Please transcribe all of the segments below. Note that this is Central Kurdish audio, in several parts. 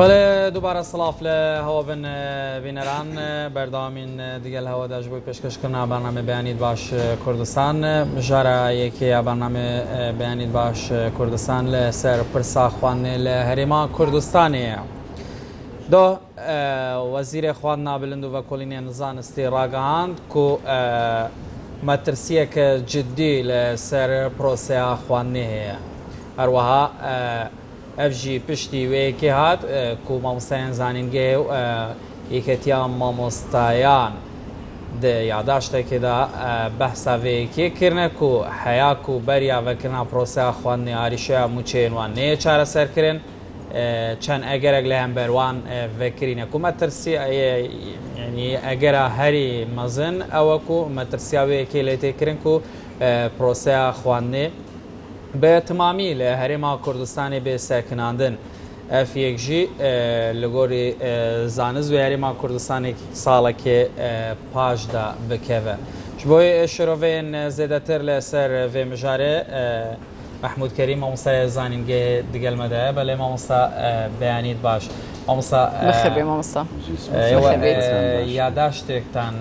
بله دوباره سلاف له هوا بن بینران بردامین دیگه هوا داشت بوی پیشکش کردن برنامه بیانید باش کردستان مجاره یکی برنامه بیانید باش کردستان ل سر پرسا خوانه ل هریما کردستانیه دو وزیر خوان نابلند و کلینی نظام استراگاند کو مترسیه که جدی ل سر پروسه خوانه اروها افجی پشتی ویکی هات کو مامۆستایان زانینگێ و یەکێتیان مامۆستایان یادداشتێکیدا بەحسا وەیەکی کردنە کو حەیاک و بەریاڤەکردنا پرۆسەیا خواندنی عریشەیە موچێنوان نەیە چارەسەرکردن چەند ئەگەرێک لە هەمبەروان vekirîne ku metirsî yani ئەگەرە هەری مەزن ئەوە ku مەترسیا وەیەکێ لێ تێکردن ku پرۆسەیا خواندنê به تمامی له هرما کردستانی به سکناندن اف یک جی لگوری زانز و هرما کردستانی ساله که پاش دا بکوه شبوی شروین زیادتر لسر و مجاره محمود کریم مامۆستا زانینگە دیگەل مەدایە بەڵێ مامۆستا بەیانیت باش مامۆستا بخێبێ مامۆستا یادداشتێکتان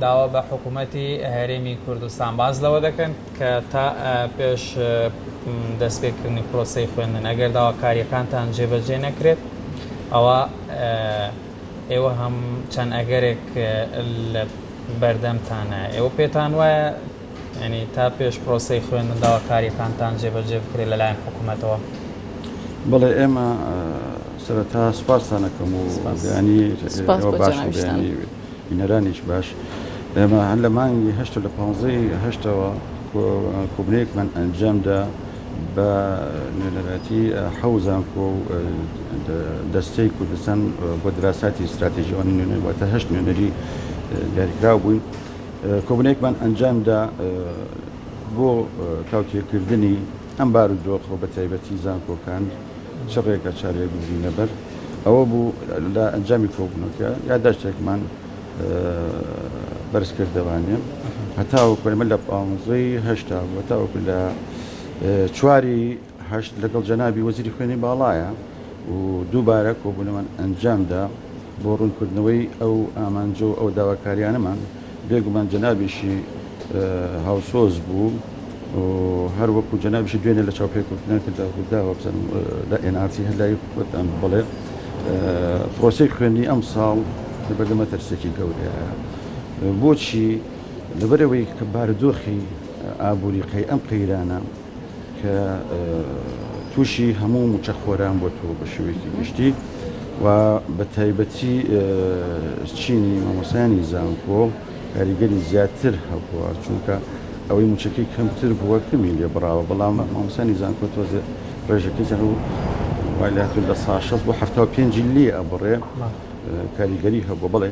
داوا بە حکوومەتی هەرێمی کوردستان باز لەوە دەکەن کە تا پێش دەستپێکردنی پرۆسەی خوێندن ئەگەر داواکاریەکانتان جێبەجێ نەکرێت ئەوە ئێوە هەم چەند ئەگەرێک بەردەمتانە ئێوە پێتان وایە يعني تا پیش پروسه خوێندن داواکاریەکانتان جێبەجێ بکرێت لەلایەن حکوومەتەوە بەڵێ ئێمە سەرەتا سوپاسان دەکەم و بەیانی ئێوە باش بەیانی بینەرانیش باش ئێمە هەر لە مانگی هەشت لە 15ەوە کوبنەیەکمان ئەنجامدا بە نوێنەراتی حەوزان و دەستەی کوردستان بۆ دراساتی استراتیژیەوانی نوێنەر واتە هەشت نوێنەری دیاریکراو بووین کۆبنێکمان ئەنجامدا بۆ تاوتێکردنی ئەم بارودۆخەوە بە تایبەتی زانکۆکان چ ڕێگە چارەیەک بگرینە بەر ئەوە بوو لە ئەنجامی کۆبوونەکە یادداشتێکمان بەرزکردەوانێ هەتاوەکو ئێمە لە 15 هەتاوەکو لە 4 لەگەڵ جەنابی وەزیری خوێنی باڵایە و دووبارە کۆبوونەوەمان ئەنجامدا بۆ ڕوونکردنەوەی ئەو ئامانجە و ئەو داواکاریانەمان بێگومان جەنابیشی هاوسۆز بوو و هەر وەکو جەنابیشی دوێنێ لە چاوپێکوتنەکەداوە بزن لە NRC هەلای خۆتان بڵێ پرۆسەی خوێندنی ئەم ساڵ لەبەردە مەترسێکی گەورەیە بۆچی لەبەرەوەی کە بارودۆخی ئابووریقەی ئەم قەیرانە کە تووشی هەموو موچەخۆران بۆ تۆ بە شێوەیەکی گشتی و بە تایبەتی چینی مامۆسایانی زانکۆ کاریگەری زیاتر هەبووە چونکە ئەوەی موچەکەی کەمتر بووە کەمی لێ بڕاوە بەڵام مامۆسایانی زانکۆ تۆزێ ڕێژەکەی زەن و وای لە هاتوون لە 16 بۆ 75 لێ ئەبڕێ کاریگەری هەبووە بڵێ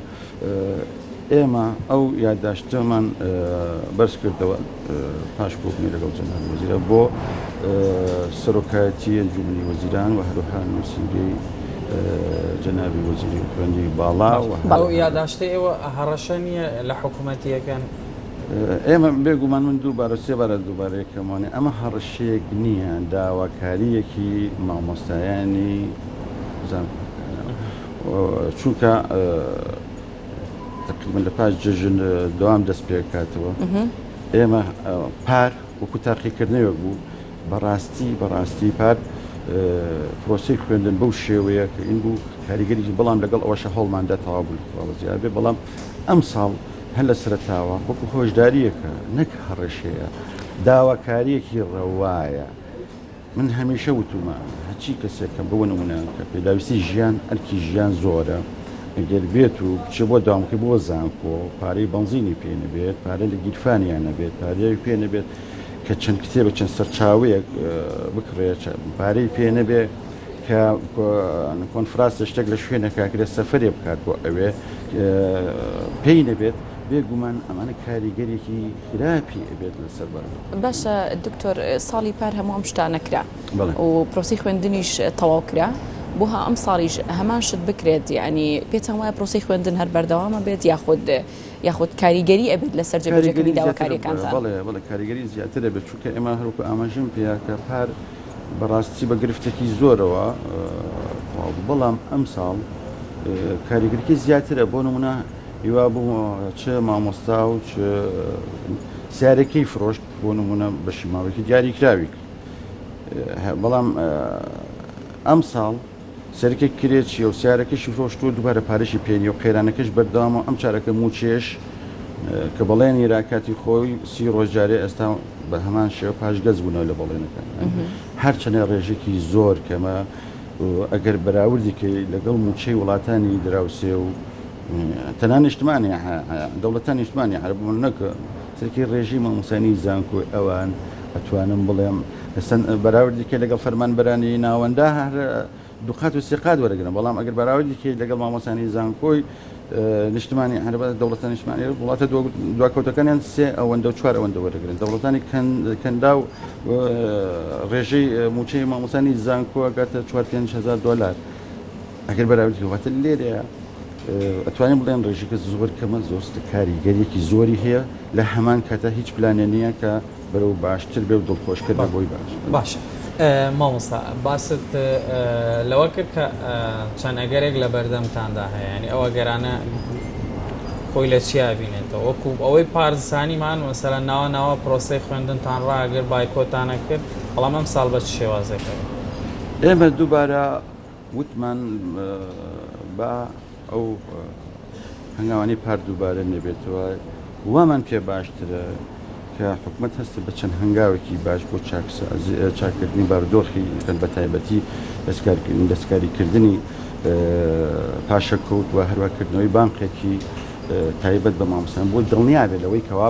ئێمە ئەو یادداشتەمان بەرز کردەوە پاش بووبوونی لەگەڵ جەنابی وەزیرە بۆ سەرۆکایەتی ئەنجومەنی وەزیران و هەروەها نووسینگەی جەنابی وەزیری خوێندنی باڵا ئەو یادداشتە ئێوە هەڕەشە نییە لە حکوومەتیەکەن ئێمە بێگومان من دووبارە سێبارە دووبارەیەکەمانێ ئەمە هەڕەشەیەک نییە داواکاریەکی مامۆستایانی چونکە تقریبا لە پاش جژن دەوام دەست پێکاتەوە ئێمە پار وەکو تاقیکردنەوەک بوو بەڕاستی پار پرۆسەی خوێندن بەو شێوەیە کە این بوو کاریگەری بەڵام لەگەڵ ئەوەشە هەڵماندا تەواو بوو زیابێ بەڵام ئەم ساڵ هەر لە سەرەتاوە وەکو خۆشداریەکە نەک هەڕەشەیە داواکاریەکی ڕەوایە من هەمیشە وتومە هەچی کەسێکە بەوە نمونە کە پێداویستی ژیان ئەرکی ژیان زۆرە ئەگەر بێت و بچێ بۆ داوامکە بۆ زانکۆ پارەی بەنزینی پێ نەبێت پارە لە گیرفانیان نەبێت پارەیەک پێ نەبێت کە چەند کتێبە چەند سەرچاوەیەک بکڕێت پارەی پێ نەبێ کە کۆنفرانسە شتێک لە شوێنەکەکرێت سەفرێ بکات بۆ ئەوێ پێی نەبێت بێگومان ئەمانە کاریگەرێکی خراپی ئەبێت لەسەر بەر باشە دکتۆر ساڵی پار هەموو ئەم شتانە کرا و پرۆسی خوێندنیش تەواو کرا بۆ ها ئەم ساڵیش هەمان شت بکرێت یعنی پێتان وایە پرۆسی خوێندن هەر بەردەوامە بێت یاخود کاریگەری ئەبێت لەسەر جێبەجێکردنی داواکاریەکانتان بەڵێ کاریگەری زیاتر دەبێت چونکە ئێمە هەروکو ئاماژەم پێیا کە پار بەڕاستی بە گرفتێکی زۆرەوە بەڵام ئەم ساڵ کاریگەریکی زیاترە بۆ نمونە هیوا بوو چ مامۆستا و چ سیارەکەی فرۆشت بۆ نمونە بەشی ماوەیەکی دیاریکراوی بەڵام ئەم ساڵ سەرکێک کرێکی و سیارەکەشی فرۆشت و دووبارە پارەشی پێنی و قەیرانەکەش بەردەوامە ئەم چارەکە موچێش کە بەڵێن عێراقاتی خۆی 30 ڕۆژجارێ ئێستا بە هەمان شێوە پاشگەز بوونەوە لە بەڵێنەکان هەرچەنە ڕێژێکی زۆر کەمە ئەگەر بەراوردیکەی لەگەڵ موچەی وڵاتانی دراوسێ و تەنان نیشتمانی دەوڵەتانی نیشتمانی عەرەبوون نەکە سەرکی ڕێژی مامۆسانی زانکۆی ئەوان ئەتوانم بڵێم بەراوردیکە لەگەڵ فەرمانبەرانی ناوەندا هەر دوقات و سێقات وەرەگرن بەڵام ئەگەر بەراوردیکەی لەگەڵ مامۆسانی زانکۆی نیشتمانی عەرەبە دەوڵەتانی نیشتمانی وڵاتە دواکەوتەکانیان سێ ئەوەندە و چوار ئەوەندە وەرەگرن دەوڵەتانی کەندا و ڕێژەی موچەی مامۆسانی زانکۆ ئەگاتە 4,000 دۆلار ئەگەر بەراوردی واتە لێرەیە ئەتوانین بڵێن ڕێژەکە زۆر کەمە زۆرستە کاریگەریەکی زۆری هەیە لە هەمان کاتە هیچ پلانە نییە کە بەرەو باشتر بێ و دڵخۆشکردن بۆی باشە مامۆستا باست لەوە کرد کە چەند ئەگەرێک لە بەردەمتاندا هەیە ینی ئەوە گەرانە خۆی لە چیا بینێتەوە وەکو ئەوەی پارزانیمان مەسەلە ناوە پرۆسەی خوێندنتان ڕاگەر بایکۆتانە کرد بەڵام ئەم ساڵ بە چ شێوازەکەی ئێمە دووبارە وتمان بە ئەو هەنگاوانی پار دووبارە نەبێتەوە وامان پێ باشترە کە حکومت هەست بە چەند هەنگاوێکی باش بۆ چاکردنی بارودۆخی بە تایبەتی دەستکاریکردنی پاشەکەوت و هەروەکردنەوەی بانقێکی تایبەت بە مامۆستایان بۆ دڵنیا بێت لەوەی کەوا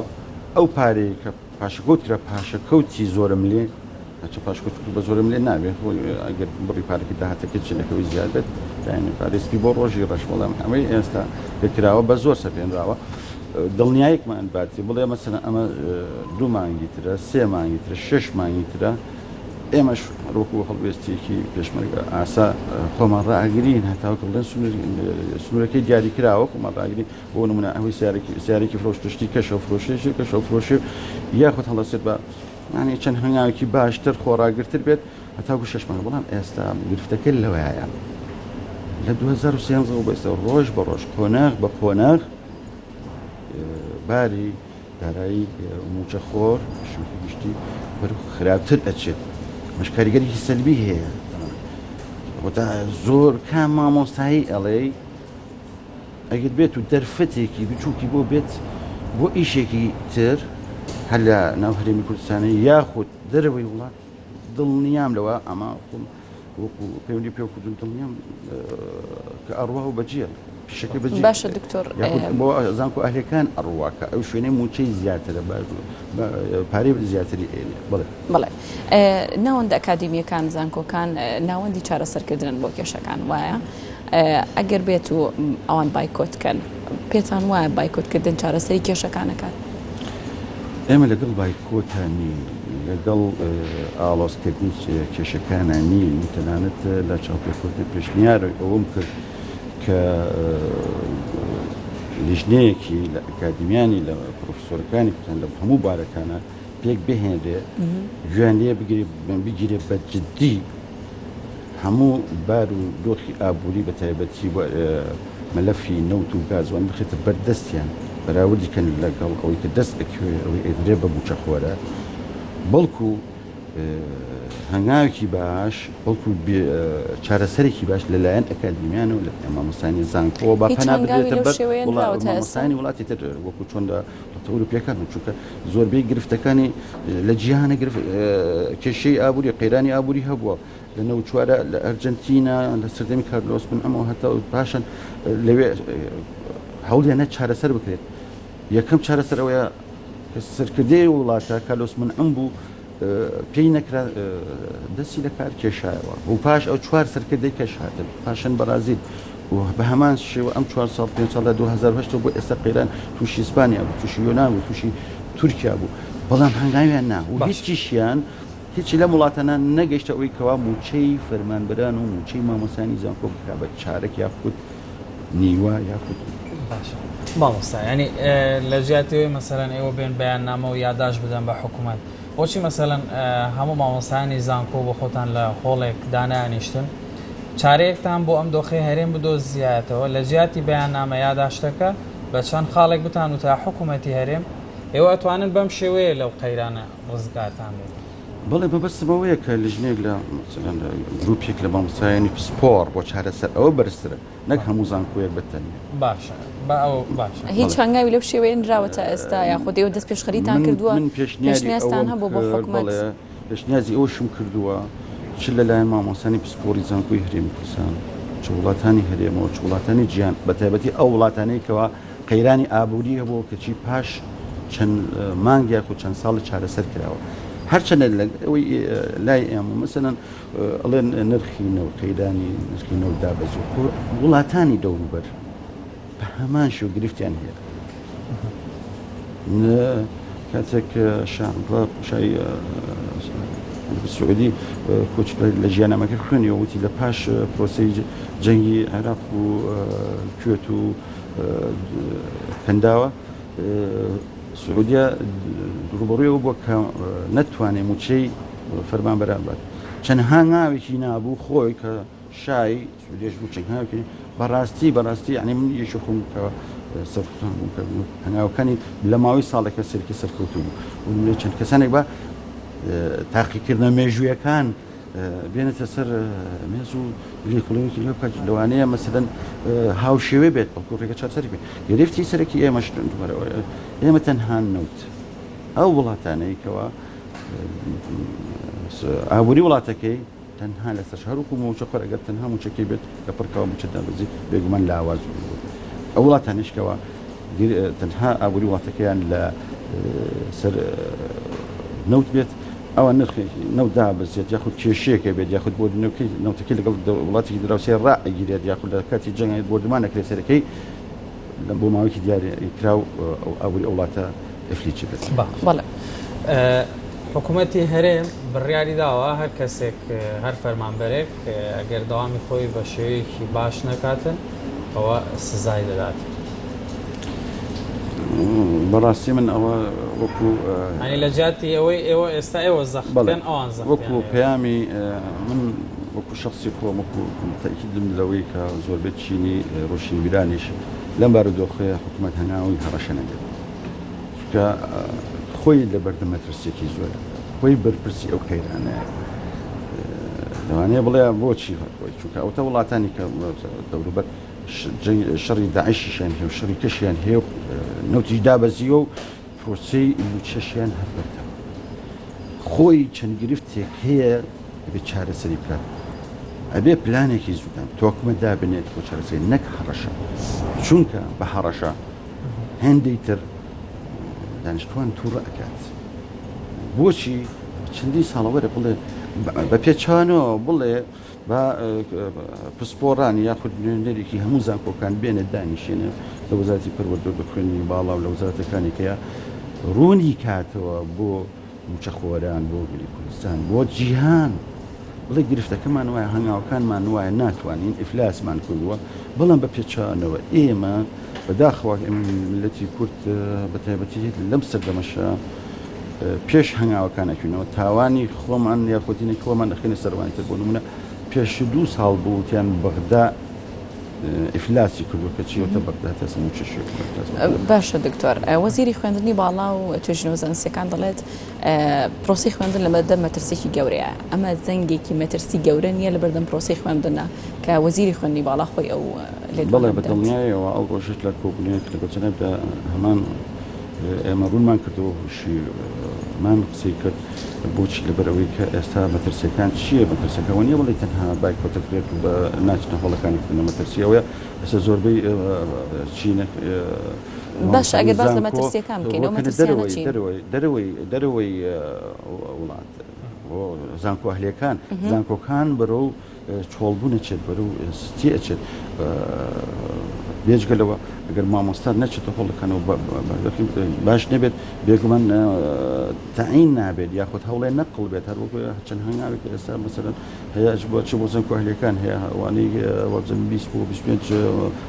ئەو پارەی کە پاشەکەوت کرا پاشەکەوتی زۆرم لێ چ پاشکوت بە زۆرم لێ نابێت ئەگەر بڕی پارێکی داهاتەکە چنەکەوی زیاد بێت پارێسپی بۆ ڕۆژی ڕەش بەڵام ئەمەی ئێستا پێکراوە بە زۆر سەپێنراوە دڵنیایەکمان باتی بڵێ مەسەلەن ئەمە 2 مانگی ترە 3 مانگی ترە 6 مانگی ترە ئێمەش ڕۆکو هەڵوێستێکی پێشمەرگە ئاسا خۆمان ڕاگرین هەتاوکە بڵێن سنوورەکەی دیاریکراوە خۆمان ڕاگرین بۆ نمونە ئەوەی سیارێکی فرۆشتشتی کەشە فرۆشێشی کەشە فرۆشی یاخود هەڵەسێت بە معنی چەند هەنگاوێکی باشتر خۆڕاگرتر بێت هەتاوکو 6 مانگ بەڵام ئێستا گرفتەکە لەوەیە لە 2013 بە ئێستا ڕۆژ بە ڕۆژ قۆناغ بە قۆناغ باری دارایی موچەخۆر شتی بەرەو خراپتر ئەچێت مەشکاریگەریکی سەلبی هەیە وەتا زۆر کام مامۆستایی ئەڵێ ئەگەر بێت و دەرفەتێکی بچووکی بۆ بێت بۆ ئیشێکی تر هەر لە ناو هەرێمی کوردستانی یاخود دەرەوەی وڵات دڵنیام لەوە ئەمە وەکو پەیوەندی پێ کوردن دڵنیام کە ئەڕوا و بەجێ پیشەکە بەجێ باشە دکتۆر بۆ زانکۆ ئەهلەکان ئەڕواکە ئەو شوێنەی موچەی زیاترە پارەی زیاتری ئێنێ بڵێ ناوەندە ئەکادیمیەکان زانکۆکان ناوەندی چارەسەرکردن بۆ کێشەکان وایە ئەگەر بێت و ئەوان بایکۆتکەن پێتان وایە بایکۆتکردن چارەسەری کێشەکانەکان ئێمە لەگەڵ بایکۆتانی لەگەڵ ئاڵۆزکردنی کێشەکانانی تەنانەت لە چاوپێکوتی پێشنیار ئەوم کرد کە لیژنەیەکی لە ئەکادیمیانی لە پرۆفسۆرەکانی کوتان لە هەموو بارەکانە پێک بهێنرێ گوێیان لێ بگیرێ بە جددی هەموو بار و دۆخی ئابووری بە تایبەتی مەلەفی نەوت و گازوان بخێتە بەردەستیان بەراوردیکەن لەگەڵ ئەوەی کە دەست ئەکوێ ئەوەی ئەدرێ بە بووچەخۆرە بەڵکو هەنگاوێکی باش بەڵکو چارەسەرێکی باش لەلایەن ئەکادیمیان و لە مامۆستانی زانکۆ با پەنا بدرێتە بەر مامۆستانی وڵاتی تر وەکو چۆندا ئەوروپیەکان چونکە زۆربەی گرفتەکانی لە جیهانە کێشەی ئابووری قەیرانی ئابووری هەبووە لە نەو چوارە لە ئەرجەنتینا لە سەردەمی کارلۆس بن ئەمە هەتا پاشان لەوێ هەوڵیانە چارەسەر بکرێت یەکەم چارەسەر ئەوەیە کە سەرکردەی وڵاتە کارلۆس من ئەم بوو پێی نەکرا دەستی لە کار کێشایەوە و پاش ئەو 4 سەرکردەی کەش هاتن پاشان بەرازیل و بە هەمان شێوە ئەم 4 ساڵ 5 ساڵ لە 2008 بۆ ئێستا قەیران تووشی ئیسپانیا بوو تووشی یۆنان بوو تووشی تورکیا بوو بەڵام هەنگاویان نا و هیچیشیان هیچی لە وڵاتانە نەگەیشتە ئەوەی کەوا موچەی فەرمانبەران و موچەی مامۆستانی زانکۆ بکا بە چارەک یاخود نیوە یاخود مامۆستا ینی لە ژیاتەوەی مەسەرەن ئێوە بێن بەیان نامە و یاداش بدەن بە حکوومەت بۆچی مەسەلەن هەموو مامۆستایانی زانکۆ بۆ خۆتان لە هۆڵێک دانانیشتن چارەیەکتان بۆ ئەم دۆخەی هەرێم بدۆزیایەتەوە لە جیاتی بەیاننامە یاداشتەکە بە چەند خاڵێک بتان و تا حکوومەتی هەرێم ئێوە ئەتوانن بەم شێوەیە لەو قەیرانە ڕزگارتان بێت. بەڵێ بەبەستمەوەیە کە لژنێک لە گروپێک لە مامۆستایانی پسپۆر بۆ چارەسەر ئەوە بەرزترە نەک هەموو زانکۆیەک بتەنێ. باشە باشە هیچ هەنگاوی لەو شێوەیە نراوەتە ئێستا یاخود ئێوە دەست پێشخەریتان کردووە من پێشنیازتان هەبوو بۆ حکوومەت پێشنیازی ئەوشم کردووە چ لەلایەن مامۆستانی پسپۆری زانکۆی هەرێمی کوردستان چ وڵاتانی هەرێمەوە چ وڵاتانی گیان بە تایبەتی ئەو وڵاتانەیەکەوە قەیرانی ئابووری هەبوو کە چی پاش چەند مانگێک و چەند ساڵ چارەسەر کراوە هەرچەنە ئەوەی لای ئێمە مەسەلەن ئەڵێن نرخی نەو قەیرانی نرخی نەو دابەزوو وڵاتانی دەوروبەر بە هەمان شێو گرفتیان هەیە کاتێک شای سعودی کۆچ لە ژیانامەکە خوێنیەوە وتی لە پاش پرۆسی جەنگی عێراق و کوێت و پەنداوە سعودیا ڕوبەڕوویەوە بووە کە نەتوانێ موچەی فەرمان بەران بات چەند هەنگاوێکی نابوو خۆی کە شای سعودیش بوو چەند هەنگاوێکی بەڕاستی یعنی من یەکی خۆم کە سەرکوتان بوو کە هەنگاوەکانی لە ماوەی ساڵێکە سەرکی سەرکەوتوو بوو و چەند کەسانێک بە تاقیکردنە مێژوویەکان بێنێتە سەر مێز و لێکۆڵینێکی لێ بکات لەوانەیە مەسەلەن هاوشێوێ بێت بەڵکو ڕێگە چارەسەری بێت گرفتی سەرەکی ئێمەش ئێمە تەنها نەوت ئەو وڵاتانەی کەوە ئابووری وڵاتەکەی تەنها لەسەر هەروکو موچە خۆر ئەگەر تەنها موچەکەی بێت کە پڕکەوە موچەدا بزی بێگومان لە ئاواز ئەو وڵاتانیشکەوە تەنها ئابووری وڵاتەکەیان لە سەر نەوت بێت ئەوە نرخی نەودا بەزیێت یاخود کێشەیەکە بێت یاخود بۆ نەوتەکەی لەگەڵ وڵاتی دراوسێ ڕائگیرێت یاخود لە کاتی جەنگ بۆ دمانەکرێت سەرەکەی بۆ ماوەیەکی دیاریکرا و ئابووری ئەو وڵاتە ئەفلیچ بێت. بەڵێ حکوومەتی هەرێم بڕیاری داوە هەر کەسێک هەر فەرمانبەرێک ئەگەر داوامی خۆی بە شێوەیەکی باش نەکاتن ئەوە سزای دەدات. بەڕاستی من ئەوە وەکو لە جاتی ئەوەی ئێوە ئێستا ئێوە زەخبن ئەوان وەکو پەیامی من وەکو شخصی خۆم وەکو تاکیدم لەوەی کە زۆربەی چینی ڕۆشنبیرانیش لەم بارودۆخەیە حکوومەت هەناوی هەڕەشە نەبێت کە خۆی لە بەردەم مەترسێکی زۆرە خۆی بەرپرسی ئەو قەیرانەیە لەوانەیە بڵێ بۆچی خۆی چونکە ئەوتە وڵاتانی کە دەوروبەر شەڕی داعیشیشیان هەیە و شەڕی کەشیان هەیە و نەوتیش دابەزیوە و پرۆسەی موچەشیان هەر بەردەم خۆی چەند گرفتێک هەیە بێت چارەسەری بکات ئەبێ پلانێکی زودان تۆکمە دابنێت بۆ چارەسەری نەک هەڕەشە چونکە بە هەڕەشە هێندەی تر دانیشتوان تووڕە ئەکات بۆچی چەندی ساڵەوەرە بڵێ بە پێچانەوە بڵێ بە پسپۆڕانی یاخود نوێنەرێکی هەموو زانکۆکان بێنێت دانیشێنە لە وەزارەتی پەروەردە بە خوێنی باڵا و لە وەزارەتەکانی کەیە ڕوونی کاتەوە بۆ موچەخۆران بۆ گەلی کوردستان بۆ جیهان بڵێ گرفتەکەمان وایە هەنگاوەکانمان وایە ناتوانین ئیفلاسمان کردووە بەڵام بە پێچانەوە ئێمە بەداخەوە ئێمە ملەتی کورد بە تایبەتی لەم سەردەمەشە پێش هەنگاوەکانەکەینەوە تاوانی خۆمان یاخۆتینی خۆمان دەخێنە سەروانی تر بۆ نمونە پێش 2 ساڵ بووتیان بەغدا ئیفلاسی کردووە کە چیوەتە بەغدا تاسم و چشێک باشە دکتۆر وەزیری خوێندنی باڵا و توێژینەوە زانستیەکان دەڵێت پرۆسی خوێندن لە بەردەم مەترسێکی گەورەیە ئەمە زەنگێکی مەترسی گەورە نییە لە بەردەم پرۆسی خوێندنە کە وەزیری خوێندنی باڵا خۆی ئەو بەڵێ بەدڵنیایەوە ئەو ڕۆژێک لە کۆبنێک لە گۆچەنەدا هەمان ئێمە ڕوونمان کردەوە هوشیمان قسەی کرد بۆچی لەبەرەوەی کە ئێستا مەترسیەکان چییە مەترسەکەەوە نیە بڵێ تەنها بای کۆتەکرێت و بە ناچنە هەڵەکانی کردنە مەترسیەوەیە ئێستا زۆربەی چینە باش ئەگەر باس لە مەترسیەکان بکەینەوە مەترسیانە چین دەرەوەی وڵات زانکۆ هەلێکان زانکۆکان بەرەو چۆڵبوون ئەچێت بەرەو ستی ئەچێت بێجگەلەوە ئەگەر مامۆستا نەچێتە هەڵەکانەوە باش نەبێت بێگومان تەعین نابێت یاخود هەوڵێ نەقڵ بێت هەر وەکو چەند هەنگاوێک ئێستا مەسەلەن هەیە بۆ چ بۆ زانکۆ هەلێکان هەیە ئەوانەی وەبزن 20 بۆ 25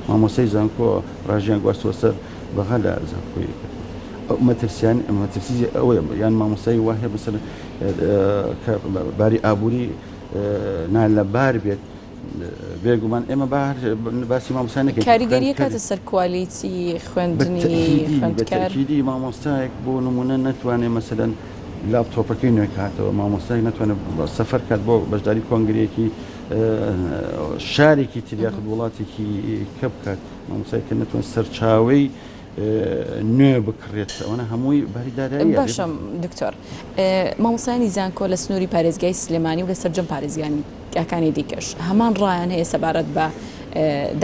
مامۆستای زانکۆ ڕاژیان گواستوە سەر بەغا لە زانکۆی مەترسیزی ئەوەیە یان مامۆستای وایە مثلا باری ئابووری نالەبار بێت بێگومان ئێمە باسی مامۆستا نەکەین کاریگەریە کاتە سەر کوالیتی خوێندنی خوێندکاری مامۆستایەک بۆ نمونە نەتوانێت مەسەلەن لاپتۆپەکەی نوێ کاتەوە مامۆستای ناتوانێت سەفەر کات بۆ بەشداری کۆنگرێکی شارێکی تریاخت وڵاتێکی کە بکات مامۆستایکە ناتوانێت سەرچاوەی نوێ بکڕێت ئەوەنە هەمووی باریدارایی باشم دکتۆر مامۆستایانی زانکۆ لە سنووری پارێزگای سلێمانی و لە سەرجەم پارێزگانی ئەکانی دیکەش هەمان ڕایان هەیە سەبارەت بە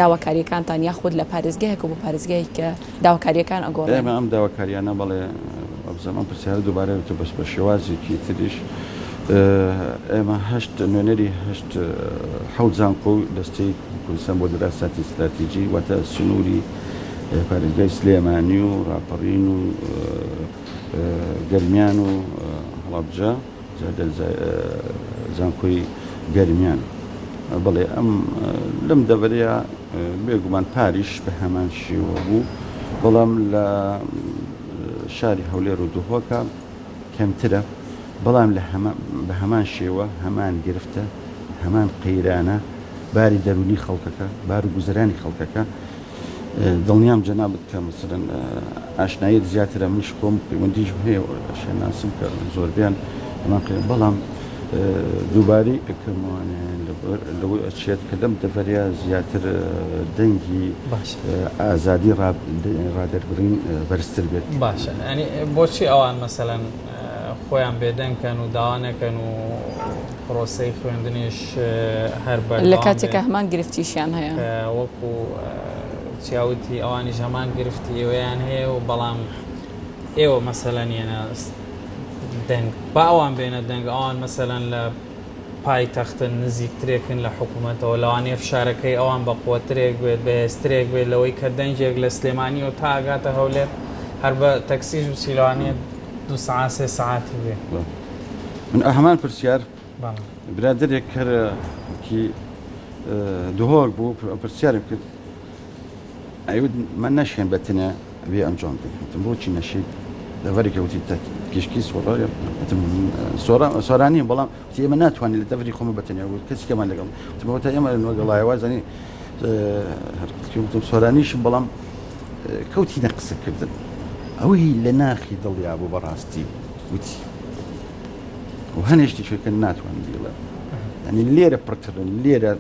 داواکاریەکانتان یاخود لە پارێزگایەک بۆ پارێزگای کە داواکاریەکان ئەگۆڕێن ئێمە ئەم داواکاریانە بەڵێ زەمان پرسیارە دووبارەوە بەس بە شێوازێکی تریش ئێمە هەشت نوێنەری هەشت حەوت زانکۆ و دەستەی کوردستان بۆ دەراساتی استراتیجی واتە سنووری پارێزگای سلێمانی و ڕاپەڕین و گەرمیان و هەڵابجا زانکۆی گەرمیان بڵێ ئەم لەم دەبەرەیە بێگومان پاریش بە هەمان شێوە بوو بەڵام لە شاری هەولێر و دووهۆکە کەمترە بەڵام بە هەمان شێوە هەمان گرفتە هەمان قەیرانە باری دەرونی خەڵکەکە بار و گوزەرانی خەڵکەکە دڵنیام جەنابەت کە مەسەلەن ئاشناییت زیاترە منیش کۆم پەیوەندیش هەیە شێناسم کە زۆربیان ئەمان بەڵام دووبارەی ئەکەموانێ لەوەی ئەچێت کە لەم دەڤەریا زیاتر دەنگی ئازادی ڕادەربڕین بەرزتر بێت باشە ینی بۆچی ئەوان مەسەلەن خۆیان بێدەنگکەن و داوانەکەن و پرۆسەی خوێندنیش هەر بەر لە کاتێکە هەمان گرفتیشیان هەیە وەکو چاوتی ئەوانیش هەمان گرفتی ئێوەیان هەیە و بەڵام ئێوە مەسەلەن یەنە دەنگ با ئەوان بێنە دەنگ ئەوان مەسەلەن لە پایتەختن نزیکترێکن لە حکوومەتەوە لەوانەیە فشارەکەی ئەوان بە قووەترێک بێت بەهێزترێک بێت لەوەی کە دەنجێک لە سلێمانی و تا ئاگاتە هەولێر هەر بە تەکسیش و سیلوانێت 2 ساعات 3 ساعتی بێ من هەمان پرسیار برادرێک کەرەکی دوهۆک بوو پرسیارم کرد ئەیود من نەشێن بەتنە بێ ئەنجام بکەم بۆچی نەشید دەڤەرێکە وتی گشکی سۆرانی بەڵام ئێمە ناتوانین لە دەڤری خۆمە بەتەنیا کەسێکمان لەگەڵ تا ئێمە وەگەڵایوازانی سۆرانیشم بەڵام کەوتی نەقسەکردن ئەوەی لە ناخی دڵیا بوو بەڕاستی وتی و هەنێشتی شوێکە ناتوانین دیڵە ینی لێرە پڕکردن لێرە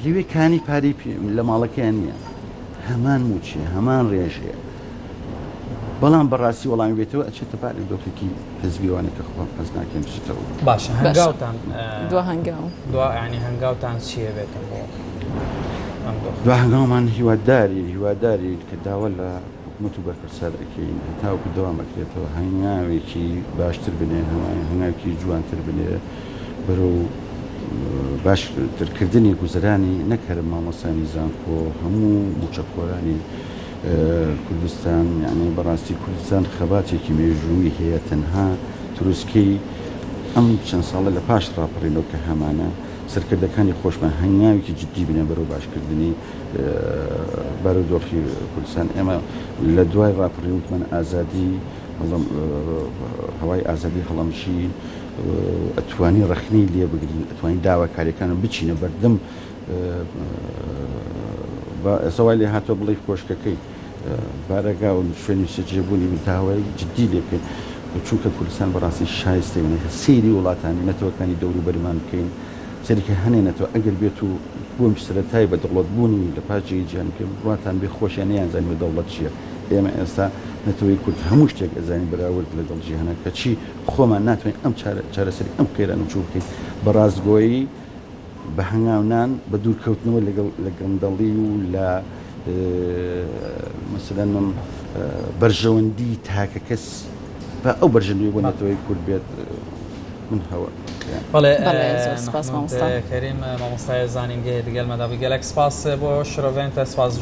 لەوێ کانی پارەی لە ماڵەکەیان نییە هەمان موچیە هەمان ڕێژەیە بەڵام بەڕاستی وەڵامی بێتەوە ئەچێتە پارێک دۆخێکی حزبیوانێکە خۆ حەز ناکەم بچێتەوە باشە هەنگاوتان دو ینی هەنگاوتان چییە بێتەوە دو هەنگاومان هیواداری کە داوە لە حکوومەت و بەرپرسا دەکەین تاوەکو دەوامەکرێتەوە هەنگاوێکی باشتر بنێ هەنگاوێکی جوانتر بنێ بەرەو باشترکردنی گوزەرانی نەکەرم مامۆستانی زانکۆ هەموو موچەکۆرانی کوردستان یعنی بەڕاستی کوردستان خەباتێکی مێژووی هەیە تەنها تروسکەی ئەم چەند ساڵە لە پاش ڕاپەڕینەوە کە هەمانە سەرکردەکانی خۆشمان هەنگاوێکی جددی بنێ بەرەو باشکردنی بارودۆخی کوردستان ئێمە لە دوای ڕاپەڕین وتمان ئازادی هەوای ئازادی هەڵەمشین ئەتوانی ڕەخنەی لێ بگرین ئەتوانی داواکاریەکانم بچینە بەردەم سەوای لێ هاتۆ بڵێ کۆشکەکەی بارەگا و شوێنی سەرجێبوونی داوای جددی لێ بکەین چونکە کوردستان بەڕاستی شایستەی سەیری وڵاتانی نەتەوەکانی دەوری بەرمان بکەین سەرکە هەنێنێتەوە ئەگەر بێت و بووم سەرەتای بە دەوڵەتبوونی لە پاچی جیهانکە وڵاتان بێ خۆشیان نەیانزانانی دەوڵەت چییە ئێمە ئێستا نەتەوەی کورد هەموو شتێک ئەزانین بەراورد لە دڵ جیهانە کە چی خۆمان ناتوانین ئەم چارەسەری ئەم قەیران و چوو بکەین بە ڕاستگۆیی بە هەنگاونان بە دوورکەوتنەوە لە گەندەڵی و لە مەسەلەن بەرژەوەندی تاکە کەس بە ئەو بەرژەوەندی بۆ نەتەوەی کورد بێت من هەوە بەڵێ کەریم مامۆستای زانینگەی دەگەلمەدا بگەلێک سپاس بۆ شرۆڤێنتە سپاس